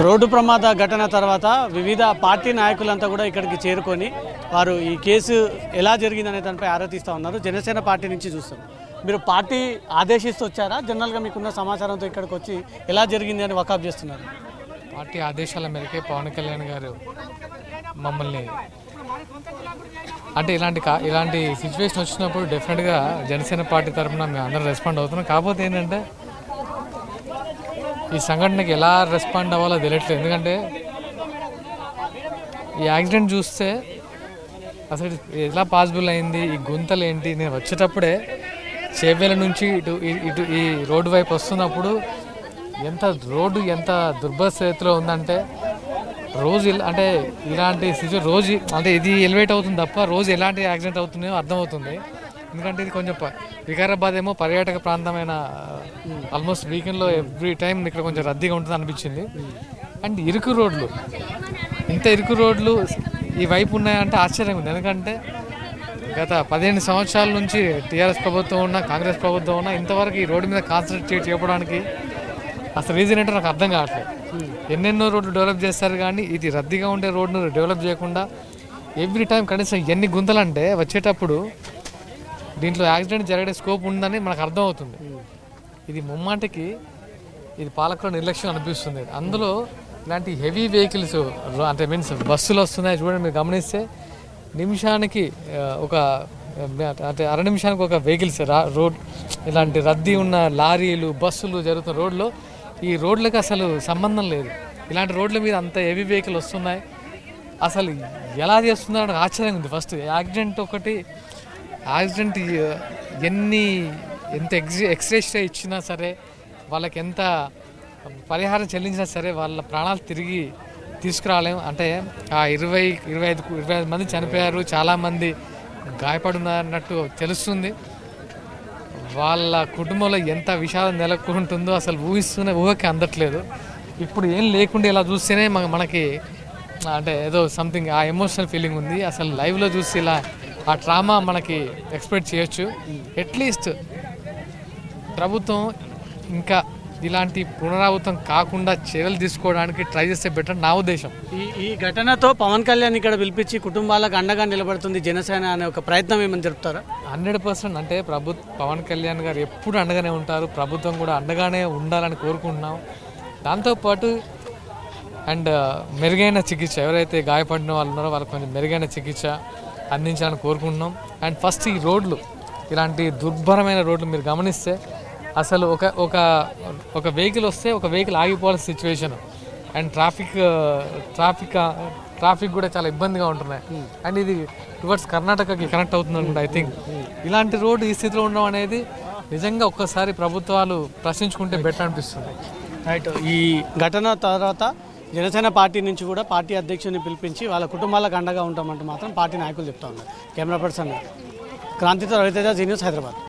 Road ప్రమాద ఘటన తర్వాత వివిధ పార్టీ నాయకులంతా కూడా ఇక్కడికి చేరుకొని వారు ఈ కేసు ఎలా జరిగిందనే దానిపై ఆరా తీస్తూ ఉన్నారు. జనసేన పార్టీ నుంచి చూస్తాం. మీరు పార్టీ ఆదేశిస్తూ వచ్చారా? జనరల్గా మీకున్న సమాచారంతో ఇక్కడికి వచ్చి ఎలా జరిగింది అని వకాబ్ చేస్తున్నారు? పార్టీ ఆదేశాల మేరకే పవన్ కళ్యాణ్ గారు మమ్మల్ని అంటే ఇలాంటి సిచ్యువేషన్ వచ్చినప్పుడు డెఫినెట్గా జనసేన పార్టీ తరఫున మేము అందరం రెస్పాండ్ అవుతున్నాం. కాకపోతే ఏంటంటే ఈ సంఘటనకి ఎలా రెస్పాండ్ అవ్వాలో తెలియట్లేదు. ఎందుకంటే ఈ యాక్సిడెంట్ చూస్తే అసలు ఎలా పాసిబుల్ అయింది, ఈ గుంతలు ఏంటి, నేను వచ్చేటప్పుడే చేవేల నుంచి ఇటు ఈ రోడ్డు వైపు వస్తున్నప్పుడు రోడ్డు ఎంత దుర్భర స్థితిలో ఉందంటే రోజు అంటే ఇలాంటి సిచ్యువేషన్ రోజు అంటే ఇది ఎలివేట్ అవుతుంది తప్ప రోజు ఎలాంటి యాక్సిడెంట్ అవుతున్నాయో అర్థమవుతుంది. ఎందుకంటే ఇది కొంచెం వికారాబాద్ ఏమో పర్యాటక ప్రాంతమైన ఆల్మోస్ట్ వీకెండ్లో ఎవ్రీ టైం ఇక్కడ కొంచెం రద్దీగా ఉంటుంది అనిపించింది. అండ్ ఇరుకు రోడ్లు, ఇంత ఇరుకు రోడ్లు ఈ వైపు ఉన్నాయంటే ఆశ్చర్యంగా ఉంది. ఎందుకంటే గత 15 సంవత్సరాల నుంచి టీఆర్ఎస్ ప్రభుత్వం ఉన్నా కాంగ్రెస్ ప్రభుత్వం ఉన్నా ఇంతవరకు ఈ రోడ్డు మీద కాన్సన్ట్రేట్ చేయడానికి అసలు రీజన్ ఏంటో నాకు అర్థం కావట్లేదు. ఎన్నెన్నో రోడ్లు డెవలప్ చేస్తారు కానీ ఇది రద్దీగా ఉండే రోడ్ను డెవలప్ చేయకుండా ఎవ్రీ టైం కనీసం ఎన్ని గుంతలంటే వచ్చేటప్పుడు దీంట్లో యాక్సిడెంట్ జరిగే స్కోప్ ఉందని మనకు అర్థమవుతుంది. ఇది ముమ్మాటికి ఇది పాలకుల నిర్లక్ష్యం అనిపిస్తుంది. అందులో ఇలాంటి హెవీ వెహికల్స్ అంటే మీన్స్ బస్సులు వస్తున్నాయి చూడండి, మీరు గమనిస్తే నిమిషానికి అంటే అర నిమిషానికి ఒక వెహికల్స్ రోడ్ ఇలాంటి రద్దీ ఉన్న లారీలు బస్సులు జరుగుతున్న రోడ్లో ఈ రోడ్లకు అసలు సంబంధం లేదు. ఇలాంటి రోడ్ల మీద అంత హెవీ వెహికల్ వస్తున్నాయి. అసలు ఎలా చేస్తున్నారో నాకు ఆశ్చర్యంగా ఉంది. ఫస్ట్ యాక్సిడెంట్ ఎంత ఎక్స్రేషా ఇచ్చినా సరే, వాళ్ళకి ఎంత పరిహారం చెల్లించినా సరే వాళ్ళ ప్రాణాలు తిరిగి తీసుకురాలేము. అంటే ఆ 25 మంది చనిపోయారు, చాలామంది గాయపడున్నారన్నట్టు తెలుస్తుంది. వాళ్ళ కుటుంబంలో ఎంత విషాదం నెలకొంటుందో అసలు ఊహకి అందట్లేదు. ఇప్పుడు ఏం లేకుండా ఇలా చూస్తేనే మనకి అంటే ఏదో సంథింగ్ ఆ ఎమోషనల్ ఫీలింగ్ ఉంది. అసలు లైవ్లో చూసి ఇలా ఆ ట్రామా మనకి ఎక్స్పెక్ట్ చేయొచ్చు. అట్లీస్ట్ ప్రభుత్వం ఇంకా ఇలాంటి పునరావృతం కాకుండా చర్యలు తీసుకోవడానికి ట్రై చేస్తే బెటర్ నా ఉద్దేశం. ఈ ఘటనతో పవన్ కళ్యాణ్ ఇక్కడ పిలిపించి కుటుంబాలకు అండగా నిలబడుతుంది జనసేన అనే ఒక ప్రయత్నం ఏమని చెప్తారా? 100% అంటే పవన్ కళ్యాణ్ గారు ఎప్పుడు అండగానే ఉంటారు. ప్రభుత్వం కూడా అండగానే ఉండాలని కోరుకుంటున్నాం. దాంతోపాటు అండ్ మెరుగైన చికిత్స, ఎవరైతే గాయపడిన వాళ్ళు ఉన్నారో వాళ్ళకి కొంచెం మెరుగైన చికిత్స అందించాలని కోరుకుంటున్నాం. అండ్ ఫస్ట్ ఈ రోడ్లు, ఇలాంటి దుర్భరమైన రోడ్లు మీరు గమనిస్తే అసలు ఒక వెహికల్ వస్తే ఒక వెహికల్ ఆగిపోవాల్సిన సిచ్యువేషన్. అండ్ ట్రాఫిక్ కూడా చాలా ఇబ్బందిగా ఉంటున్నాయి. అండ్ ఇది టువర్డ్స్ కర్ణాటకకి కనెక్ట్ అవుతుంది అనుకుంటా. ఐ థింక్ ఇలాంటి రోడ్డు ఈ స్థితిలో ఉండడం అనేది నిజంగా ఒక్కసారి ప్రభుత్వాలు ప్రశ్నించుకుంటే బెటర్ అనిపిస్తుంది. రైట్. ఈ ఘటన తర్వాత జనసేన పార్టీ నుంచి కూడా పార్టీ అధ్యక్షుడిని పిలిపించి వాళ్ళ కుటుంబాలకు అండగా ఉంటామంటూ మాత్రం పార్టీ నాయకులు చెప్తా ఉన్నారు. కెమెరా పర్సన్ క్రాంతితో రవితేజ, జీ న్యూస్, హైదరాబాద్.